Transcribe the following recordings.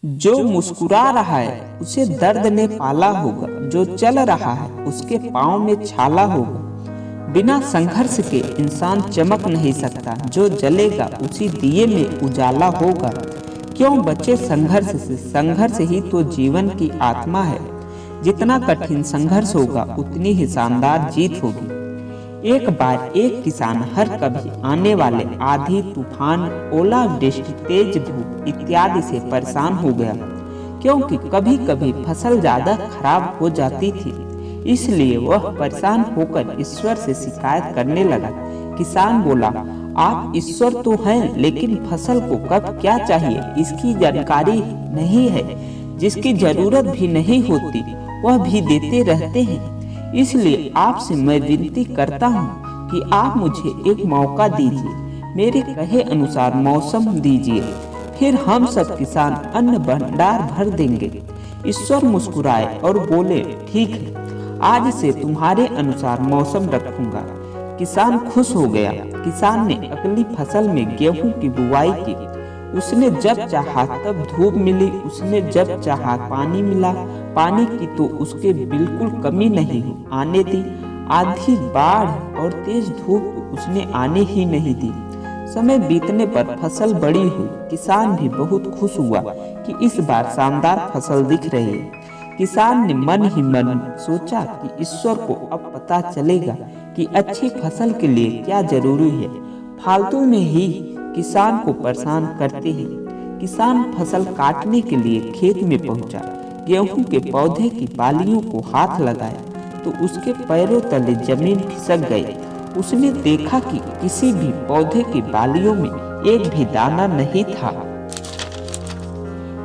जो मुस्कुरा रहा है उसे दर्द ने पाला होगा, जो चल रहा है उसके पाँव में छाला होगा। बिना संघर्ष के इंसान चमक नहीं सकता, जो जलेगा उसी दिए में उजाला होगा। क्यों बचे संघर्ष से, संघर्ष ही तो जीवन की आत्मा है। जितना कठिन संघर्ष होगा उतनी ही शानदार जीत होगी। एक बार एक किसान हर कभी आने वाले आंधी, तूफान, ओलावृष्टि, तेज धूप इत्यादि से परेशान हो गया, क्योंकि कभी कभी फसल ज्यादा खराब हो जाती थी। इसलिए वह परेशान होकर ईश्वर से शिकायत करने लगा। किसान बोला, आप ईश्वर तो हैं, लेकिन फसल को कब क्या चाहिए इसकी जानकारी नहीं है। जिसकी जरूरत भी नहीं होती वह भी देते रहते हैं। इसलिए आपसे मैं विनती करता हूँ कि आप मुझे एक मौका दीजिए, मेरे कहे अनुसार मौसम दीजिए, फिर हम सब किसान अन्न भंडार भर देंगे। ईश्वर मुस्कुराए और बोले, ठीक है, आज से तुम्हारे अनुसार मौसम रखूंगा। किसान खुश हो गया। किसान ने अगली फसल में गेहूं की बुआई की। उसने जब चाहा तब धूप मिली, उसने जब चाहा पानी मिला। पानी की तो उसके बिल्कुल कमी नहीं आने दी। आंधी, बाढ़ और तेज धूप उसने आने ही नहीं दी। समय बीतने पर फसल बड़ी हुई। किसान भी बहुत खुश हुआ कि इस बार शानदार फसल दिख रही है। किसान ने मन ही मन सोचा कि ईश्वर को अब पता चलेगा कि अच्छी फसल के लिए क्या जरूरी है। फालतू में ही किसान को परेशान करते हैं। किसान फसल काटने के लिए खेत में पहुंचा। गेहूं के पौधे की बालियों को हाथ लगाया तो उसके पैरों तले जमीन खिसक गई। उसने देखा कि किसी भी पौधे की बालियों में एक भी दाना नहीं था।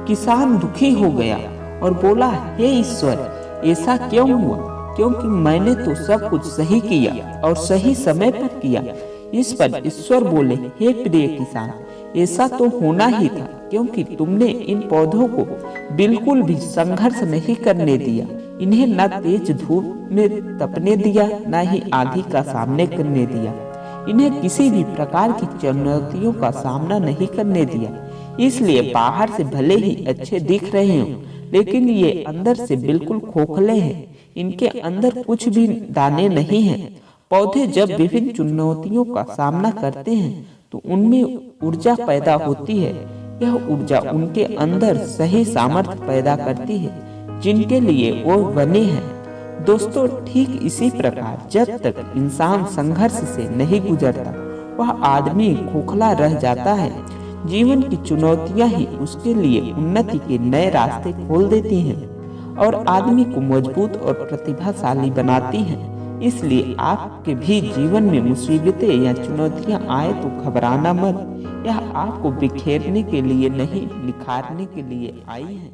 किसान दुखी हो गया और बोला, हे ईश्वर, ऐसा क्यों हुआ? क्योंकि मैंने तो सब कुछ सही किया और सही समय पर किया। इस पर ईश्वर बोले, हे प्रिय किसान, ऐसा तो होना ही था, क्योंकि तुमने इन पौधों को बिल्कुल भी संघर्ष नहीं करने दिया। इन्हें न तेज धूप में तपने दिया, न ही आंधी का सामना करने दिया। इन्हें किसी भी प्रकार की चुनौतियों का सामना नहीं करने दिया। इसलिए बाहर से भले ही अच्छे दिख रहे हों, लेकिन ये अंदर से बिल्कुल खोखले हैं। इनके अंदर कुछ भी दाने नहीं हैं। पौधे जब विभिन्न चुनौतियों का सामना करते हैं तो उनमें ऊर्जा पैदा होती है। यह ऊर्जा उनके अंदर सही सामर्थ्य पैदा करती है जिनके लिए वो बने हैं। दोस्तों, ठीक इसी प्रकार जब तक इंसान संघर्ष से नहीं गुजरता वह आदमी खोखला रह जाता है। जीवन की चुनौतियां ही उसके लिए उन्नति के नए रास्ते खोल देती हैं और आदमी को मजबूत और प्रतिभाशाली बनाती हैं। इसलिए आपके भी जीवन में मुसीबतें या चुनौतियां आए तो घबराना मत। यह आपको बिखेरने के लिए नहीं, निखारने के लिए आई है।